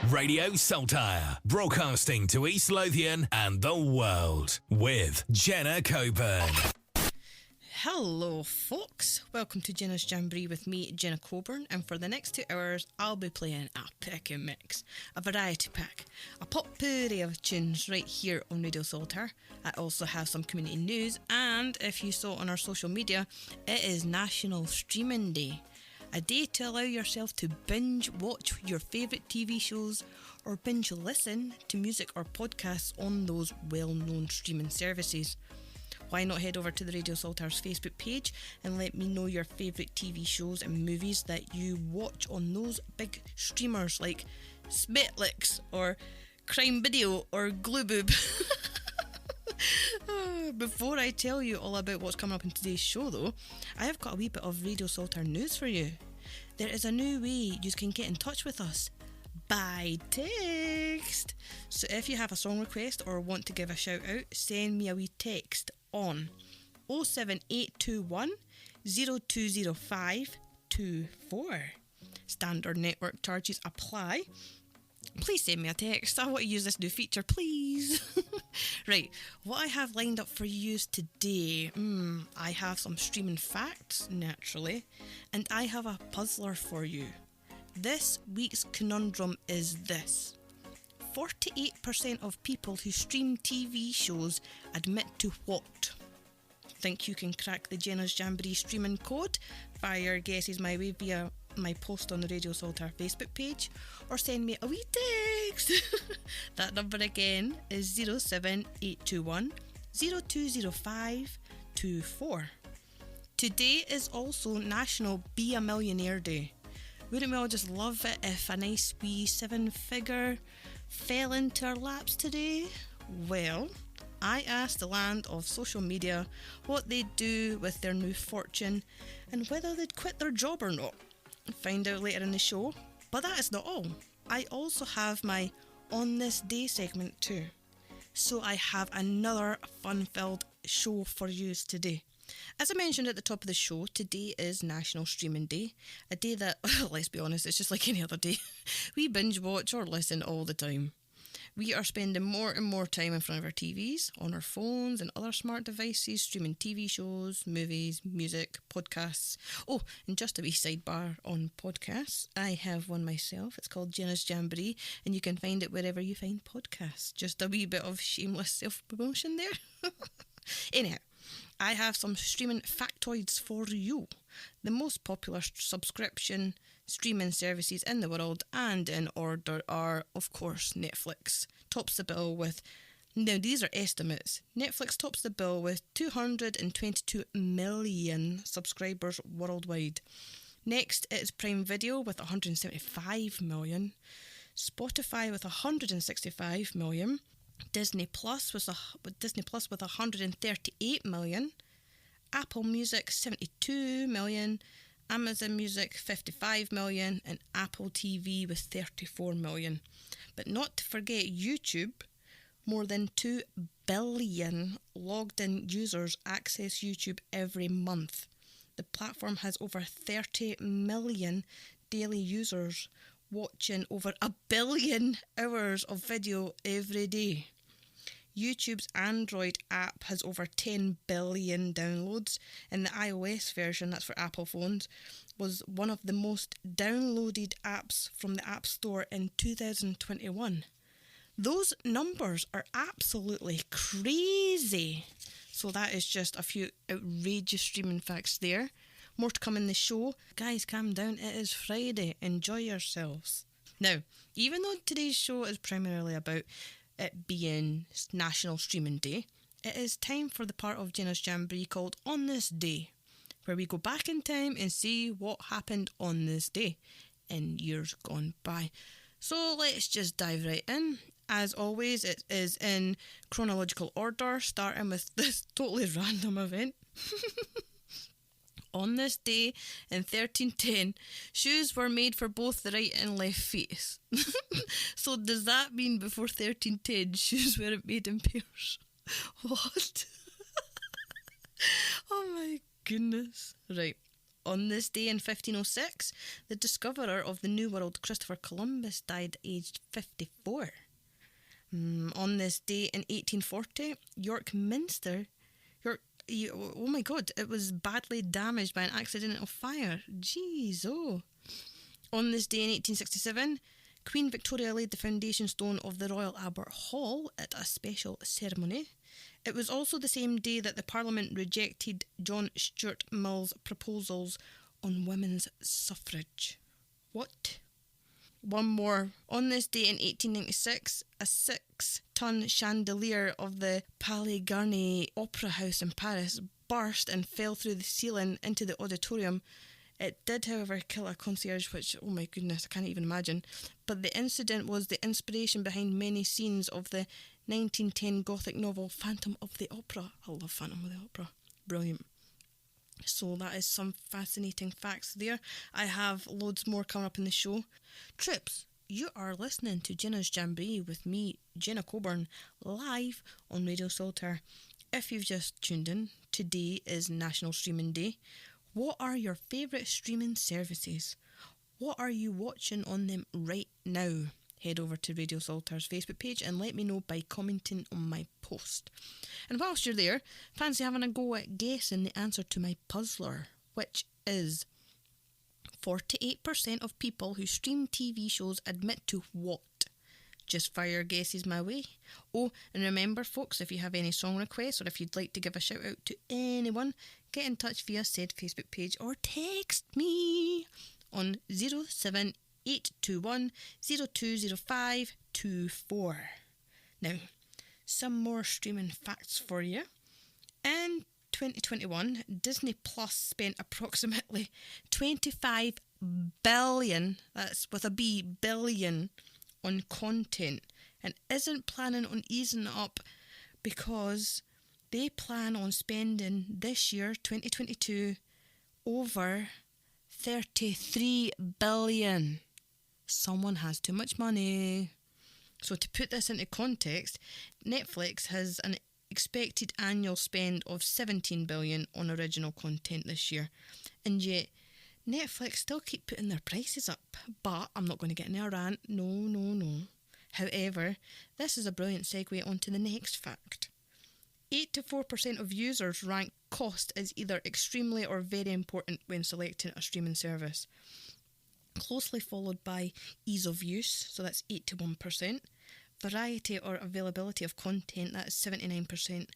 Radio Saltire, broadcasting to East Lothian and the world with Jenna Coburn. Hello folks, welcome to Jenna's Jamboree with me, Jenna Coburn, and for the next 2 hours I'll be playing a pick and mix, a variety pack, a potpourri of tunes right here on Radio Saltire. I also have some community news, and if you saw on our social media, it is National Streaming Day. A day to allow yourself to binge watch your favourite TV shows or binge listen to music or podcasts on those well-known streaming services. Why not head over to the Radio Saltire's Facebook page and let me know your favourite TV shows and movies that you watch on those big streamers like Smetlix or Crime Video or Gluboob. Before I tell you all about what's coming up in today's show though, I have got a wee bit of Radio Saltire news for you. There is a new way you can get in touch with us. By text. So if you have a song request or want to give a shout out, send me a wee text on 07821 020524. Standard network charges apply. Please send me a text. I want to use this new feature, please. Right, what I have lined up for you today, I have some streaming facts, naturally, and I have a puzzler for you. This week's conundrum is this. 48% of people who stream TV shows admit to what? Think you can crack the Jenna's Jamboree streaming code? Fire your guesses my way via my post on the Radio Saltire Facebook page, or send me a wee text. That number again is 07821 020524. Today is also National Be a Millionaire Day. Wouldn't we all just love it if a nice wee 7-figure fell into our laps today? Well, I asked the land of social media what they'd do with their new fortune and whether they'd quit their job or not. Find out later in the show. But that is not all. I also have my On This Day segment too. So I have another fun-filled show for you today. As I mentioned at the top of the show, today is National Streaming Day. A day that, let's be honest, it's just like any other day. We binge watch or listen all the time. We are spending more and more time in front of our TVs, on our phones and other smart devices, streaming TV shows, movies, music, podcasts. Oh, and just a wee sidebar on podcasts. I have one myself. It's called Jenna's Jamboree, and you can find it wherever you find podcasts. Just a wee bit of shameless self-promotion there. Anyhow, I have some streaming factoids for you. The most popular subscription streaming services in the world and in order are, of course, Netflix. Tops the bill with, now these are estimates, Netflix tops the bill with 222 million subscribers worldwide. Next is Prime Video with 175 million, Spotify with 165 million, Disney Plus with 138 million, Apple Music 72 million, Amazon Music 55 million, and Apple TV with 34 million. But not to forget YouTube. More than 2 billion logged in users access YouTube every month. The platform has over 30 million daily users watching over 1 billion hours of video every day. YouTube's Android app has over 10 billion downloads, and the iOS version, that's for Apple phones, was one of the most downloaded apps from the App Store in 2021. Those numbers are absolutely crazy. So that is just a few outrageous streaming facts there. More to come in the show. Guys, calm down. It is Friday. Enjoy yourselves. Now, even though today's show is primarily about it being National Streaming Day, it is time for the part of Jenna's Jamboree called On This Day, where we go back in time and see what happened on this day in years gone by. So let's just dive right in. As always, it is in chronological order, starting with this totally random event. On this day, in 1310, shoes were made for both the right and left feet. So does that mean before 1310, shoes weren't made in pairs? What? Oh my goodness. Right. On this day in 1506, the discoverer of the New World, Christopher Columbus, died aged 54. On this day in 1840, York Minster, oh my god, it was badly damaged by an accidental fire. Jeez, oh. On this day in 1867, Queen Victoria laid the foundation stone of the Royal Albert Hall at a special ceremony. It was also the same day that the Parliament rejected John Stuart Mill's proposals on women's suffrage. What? One more. On this day in 1896, a 6-ton chandelier of the Palais Garnier Opera House in Paris burst and fell through the ceiling into the auditorium. It did, however, kill a concierge, which, oh my goodness, I can't even imagine. But the incident was the inspiration behind many scenes of the 1910 Gothic novel Phantom of the Opera. I love Phantom of the Opera. Brilliant. So that is some fascinating facts there. I have loads more coming up in the show. Trips, you are listening to Jenna's Jamboree with me, Jenna Coburn, live on Radio Salter. If you've just tuned in, today is National Streaming Day. What are your favourite streaming services? What are you watching on them right now? Head over to Radio Salter's Facebook page and let me know by commenting on my post. And whilst you're there, fancy having a go at guessing the answer to my puzzler, which is 48% of people who stream TV shows admit to what? Just fire your guesses my way. Oh, and remember folks, if you have any song requests or if you'd like to give a shout out to anyone, get in touch via said Facebook page or text me on 07821 020524. Now, some more streaming facts for you. In 2021, Disney Plus spent approximately 25 billion, that's with a B, billion, on content and isn't planning on easing up because they plan on spending this year, 2022, over 33 billion. Someone has too much money. So to put this into context, Netflix has an expected annual spend of 17 billion on original content this year. And yet, Netflix still keep putting their prices up. But I'm not going to get in a rant. No. However, this is a brilliant segue onto the next fact. 84% of users rank cost as either extremely or very important when selecting a streaming service. Closely followed by ease of use, so that's 81%. Variety or availability of content, that is 79%.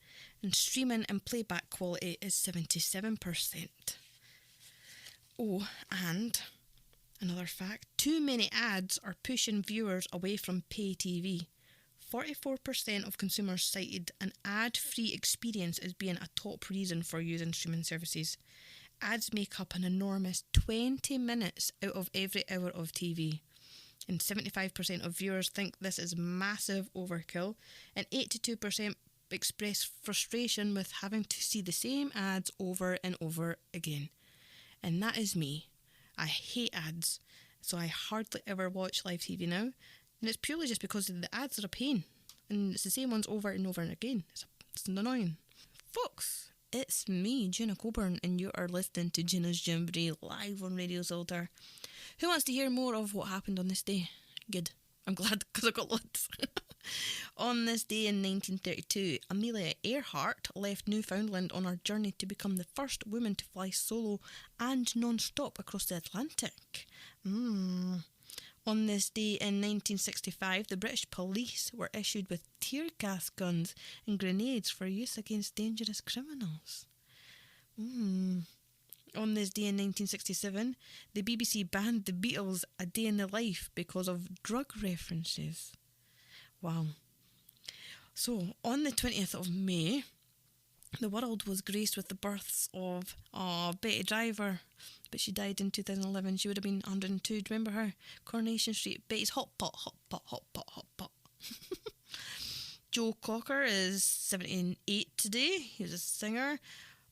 And streaming and playback quality is 77%. Oh, and another fact, too many ads are pushing viewers away from pay TV. 44% of consumers cited an ad-free experience as being a top reason for using streaming services. Ads make up an enormous 20 minutes out of every hour of TV. And 75% of viewers think this is massive overkill, and 82% express frustration with having to see the same ads over and over again. And that is me. I hate ads, so I hardly ever watch live TV now. And it's purely just because the ads are a pain. And it's the same ones over and over and again. It's annoying. Folks, it's me, Jenna Coburn, and you are listening to Jenna's Jamboree live on Radio Salter. Who wants to hear more of what happened on this day? Good. I'm glad, because I got loads. On this day in 1932, Amelia Earhart left Newfoundland on her journey to become the first woman to fly solo and non-stop across the Atlantic. On this day in 1965, the British police were issued with tear gas guns and grenades for use against dangerous criminals. On this day in 1967, the BBC banned the Beatles' A Day in the Life because of drug references. Wow. So, on the 20th of May, the world was graced with the births of Betty Driver, but she died in 2011. She would have been 102. Do you remember her? Coronation Street, Betty's hot pot, hot pot, hot pot, hot pot. Joe Cocker is 78 today. He was a singer.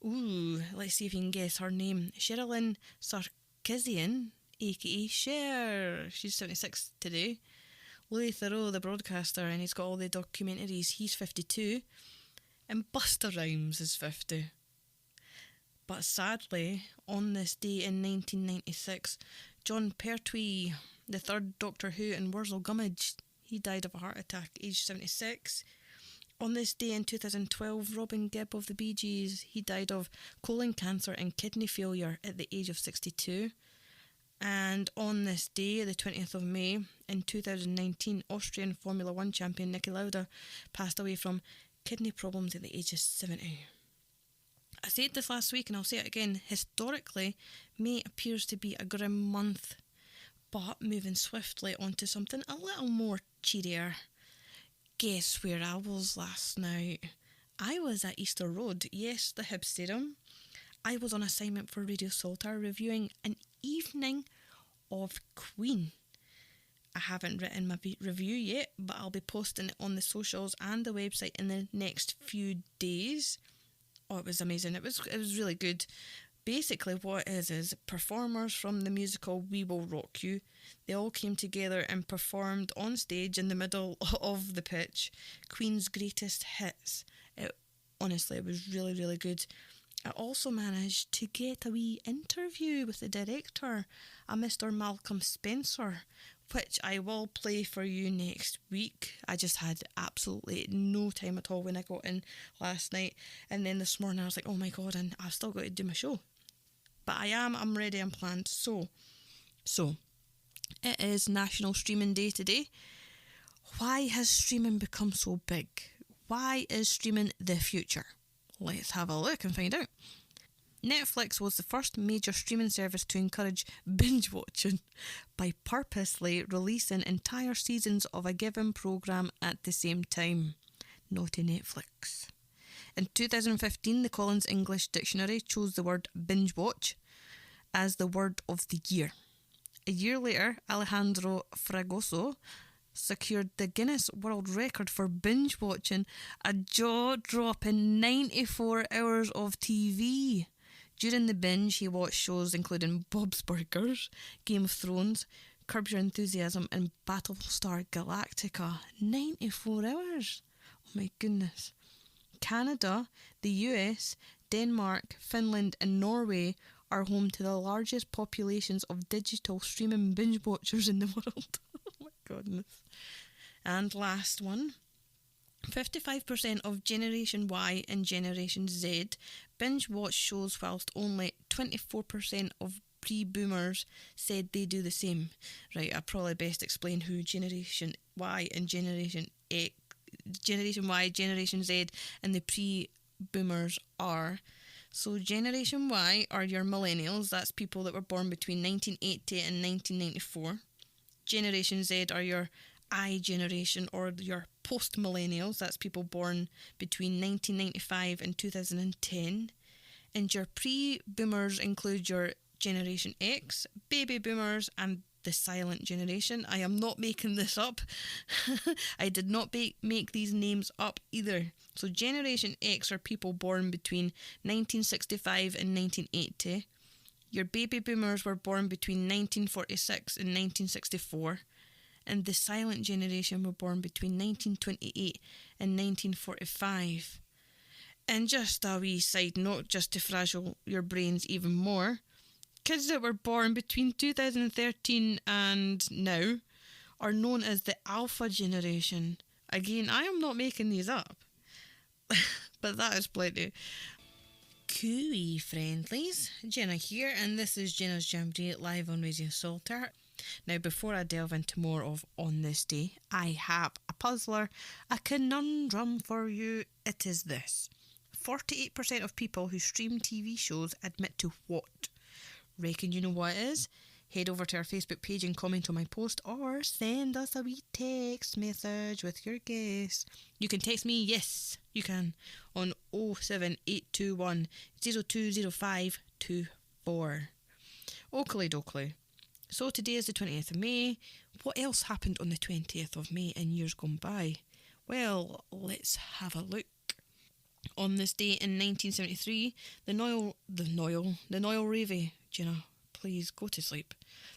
Ooh, let's see if you can guess her name. Sherilyn Sarkisian, aka Cher. She's 76 today. Louis Theroux, the broadcaster, and he's got all the documentaries. He's 52. And Busta Rhymes is 50. But sadly, on this day in 1996, John Pertwee, the third Doctor Who and Wurzel Gummidge, he died of a heart attack, aged 76. On this day in 2012, Robin Gibb of the Bee Gees, he died of colon cancer and kidney failure at the age of 62. And on this day, the 20th of May, in 2019, Austrian Formula 1 champion Niki Lauda passed away from kidney problems at the age of 70. I said this last week and I'll say it again. Historically, May appears to be a grim month, but moving swiftly onto something a little more cheerier. Guess where I was last night? I was at Easter Road, yes, the Hib Stadium. I was on assignment for Radio Saltaire reviewing an evening of Queen. I haven't written my review yet, but I'll be posting it on the socials and the website in the next few days. Oh, it was amazing. It was really good. Basically what it is performers from the musical We Will Rock You, they all came together and performed on stage in the middle of the pitch Queen's greatest hits. Honestly, it was really, really good. I also managed to get a wee interview with the director, a Mr. Malcolm Spencer, which I will play for you next week. I just had absolutely no time at all when I got in last night. And then this morning I was like, oh my God, and I've still got to do my show. But I'm ready and planned. So, it is National Streaming Day today. Why has streaming become so big? Why is streaming the future? Let's have a look and find out. Netflix was the first major streaming service to encourage binge watching by purposely releasing entire seasons of a given programme at the same time. Naughty Netflix. In 2015, the Collins English Dictionary chose the word binge watch as the word of the year. A year later, Alejandro Fragoso secured the Guinness World Record for binge watching a jaw-dropping 94 hours of TV. During the binge, he watched shows including Bob's Burgers, Game of Thrones, Curb Your Enthusiasm and Battlestar Galactica. 94 hours! Oh my goodness. Canada, the US, Denmark, Finland and Norway are home to the largest populations of digital streaming binge watchers in the world. Oh my goodness. And last one. 55% of Generation Y and Generation Z binge watch shows, whilst only 24% of pre-boomers said they do the same. Right, I probably best explain who Generation Y and Generation Y, Generation Z and the pre-boomers are. So Generation Y are your millennials, that's people that were born between 1980 and 1994. Generation Z are your I generation or your post-millennials, that's people born between 1995 and 2010. And your pre-boomers include your Generation X, baby boomers and the silent generation. I am not making this up. I did not make these names up either. So Generation X are people born between 1965 and 1980. Your baby boomers were born between 1946 and 1964. And the silent generation were born between 1928 and 1945. And just a wee side note, just to frazzle your brains even more, kids that were born between 2013 and now are known as the Alpha generation. Again, I am not making these up, but that is plenty. Cooey friendlies, Jenna here, and this is Jenna's Jamboree live on Radio Saltaire. Now, before I delve into more of On This Day, I have a puzzler, a conundrum for you. It is this. 48% of people who stream TV shows admit to what? Reckon you know what it is? Head over to our Facebook page and comment on my post, or send us a wee text message with your guess. You can text me, yes, you can, on 07821 020524. Oakley dokley. So today is the 20th of May. What else happened on the 20th of May in years gone by? Well, let's have a look. On this day in 1973, the Royal Navy, Jenna, please go to sleep.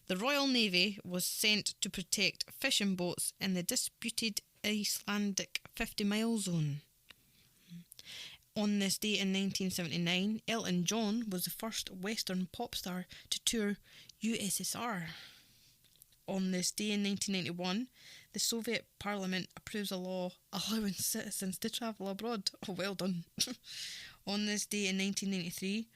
The Royal Navy was sent to protect fishing boats in the disputed Icelandic 50-mile zone. On this day in 1979, Elton John was the first Western pop star to tour USSR. On this day in 1991, the Soviet Parliament approves a law allowing citizens to travel abroad. Oh, well done. On this day in 1993,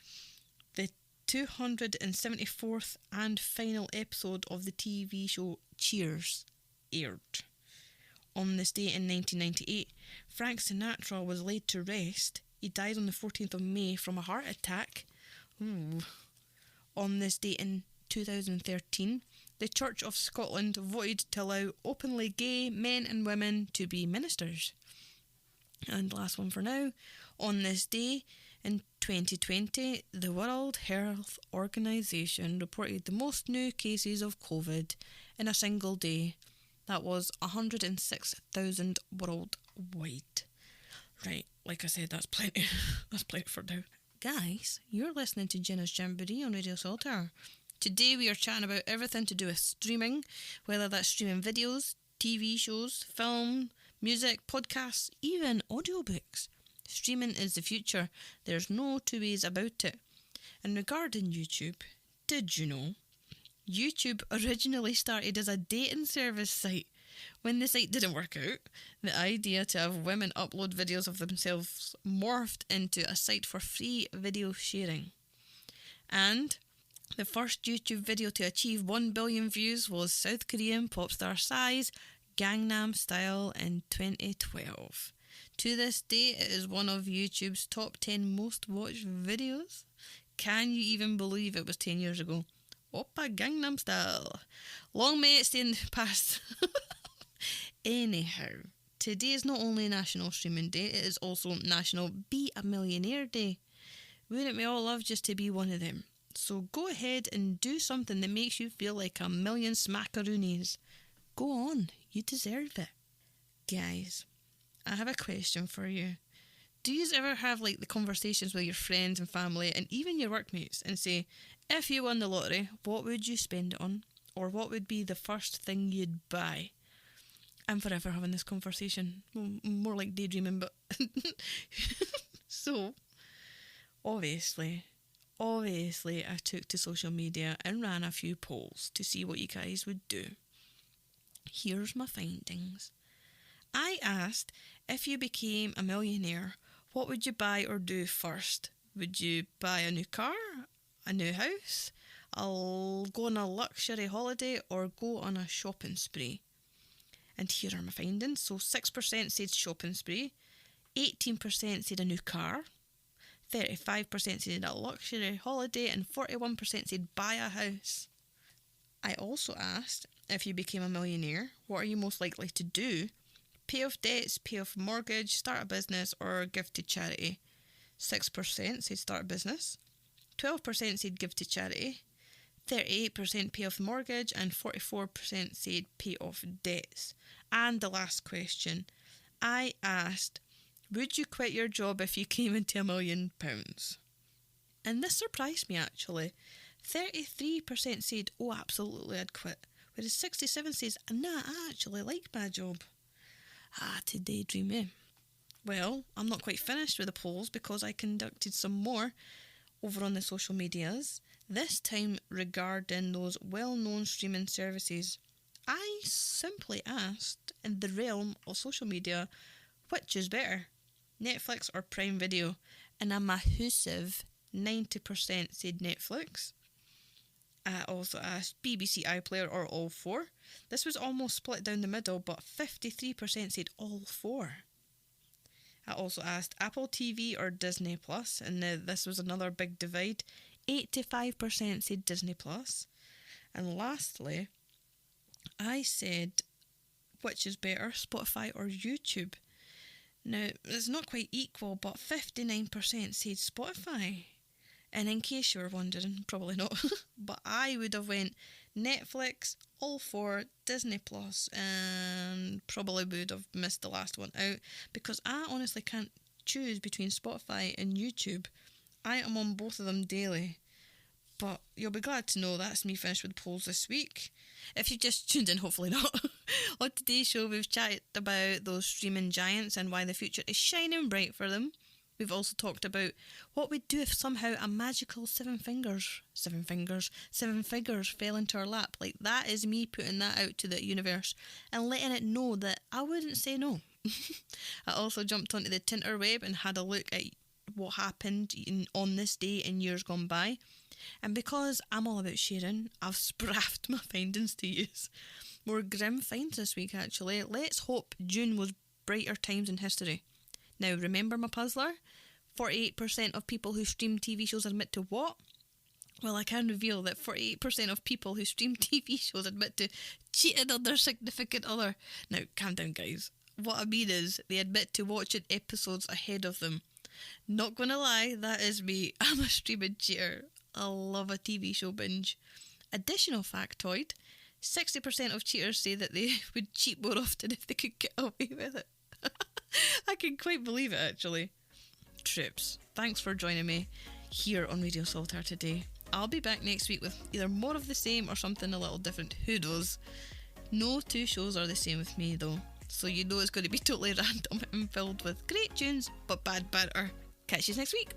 the 274th and final episode of the TV show Cheers aired. On this day in 1998, Frank Sinatra was laid to rest. He died on the 14th of May from a heart attack. Ooh. On this day in 2013, the Church of Scotland voted to allow openly gay men and women to be ministers. And last one for now, on this day in 2020, the World Health Organization reported the most new cases of COVID in a single day. That was 106,000 worldwide. Right, like I said, that's plenty. That's plenty for now. Guys, you're listening to Jenna's Jamboree on Radio Salter. Today we are chatting about everything to do with streaming, whether that's streaming videos, TV shows, film, music, podcasts, even audiobooks. Streaming is the future. There's no two ways about it. And regarding YouTube, did you know YouTube originally started as a dating service site? When the site didn't work out, the idea to have women upload videos of themselves morphed into a site for free video sharing. And the first YouTube video to achieve 1 billion views was South Korean pop star Psy's Gangnam Style in 2012. To this day, it is one of YouTube's top 10 most watched videos. Can you even believe it was 10 years ago? Oppa Gangnam Style. Long may it stay in the past. Anyhow, today is not only National Streaming Day, it is also National Be a Millionaire Day. Wouldn't we all love just to be one of them? So go ahead and do something that makes you feel like a million smackaroonies. Go on, you deserve it. Guys, I have a question for you. Do you ever have like the conversations with your friends and family and even your workmates and say, if you won the lottery, what would you spend it on? Or what would be the first thing you'd buy? I'm forever having this conversation. More like daydreaming, but... So, obviously, I took to social media and ran a few polls to see what you guys would do. Here's my findings. I asked, if you became a millionaire, what would you buy or do first? Would you buy a new car, a new house, I'll go on a luxury holiday, or go on a shopping spree? And here are my findings. So 6% said shopping spree, 18% said a new car, 35% said a luxury holiday, and 41% said buy a house. I also asked, if you became a millionaire, what are you most likely to do? Pay off debts, pay off mortgage, start a business, or give to charity? 6% said start a business, 12% said give to charity, 38% pay off the mortgage, and 44% said pay off debts. And the last question, I asked, would you quit your job if you came into £1 million? And this surprised me actually. 33% said, oh absolutely I'd quit, whereas 67% says, nah, I actually like my job. To daydream, eh? Well, I'm not quite finished with the polls because I conducted some more over on the social medias, this time regarding those well-known streaming services. I simply asked, in the realm of social media, which is better, Netflix or Prime Video? And a massive 90% said Netflix. I also asked BBC iPlayer or all four. This was almost split down the middle, but 53% said all four. I also asked Apple TV or Disney Plus, and this was another big divide. 85% said Disney Plus. And lastly, I said, which is better, Spotify or YouTube? Now, it's not quite equal, but 59% said Spotify. And in case you were wondering, probably not, but I would have went Netflix, all four, Disney Plus, and probably would have missed the last one out because I honestly can't choose between Spotify and YouTube. I am on both of them daily. But you'll be glad to know that's me finished with the polls this week. If you've just tuned in, hopefully not. On today's show, we've chatted about those streaming giants and why the future is shining bright for them. We've also talked about what we'd do if somehow a magical seven figures fell into our lap. Like, that is me putting that out to the universe and letting it know that I wouldn't say no. I also jumped onto the Tinterweb and had a look at what happened on this day in years gone by. And because I'm all about sharing, I've spraffed my findings to use. More grim finds this week, actually. Let's hope June was brighter times in history. Now, remember my puzzler? 48% of people who stream TV shows admit to what? Well, I can reveal that 48% of people who stream TV shows admit to cheating on their significant other. Now, calm down, guys. What I mean is, they admit to watching episodes ahead of them. Not gonna lie, that is me. I'm a streaming cheater. I love a TV show binge. Additional factoid, 60% of cheaters say that they would cheat more often if they could get away with it. I can quite believe it, actually. Troops, thanks for joining me here on Radio Solitaire today. I'll be back next week with either more of the same or something a little different. Who knows? No two shows are the same with me, though. So you know it's going to be totally random and filled with great tunes but bad banter. Catch you next week.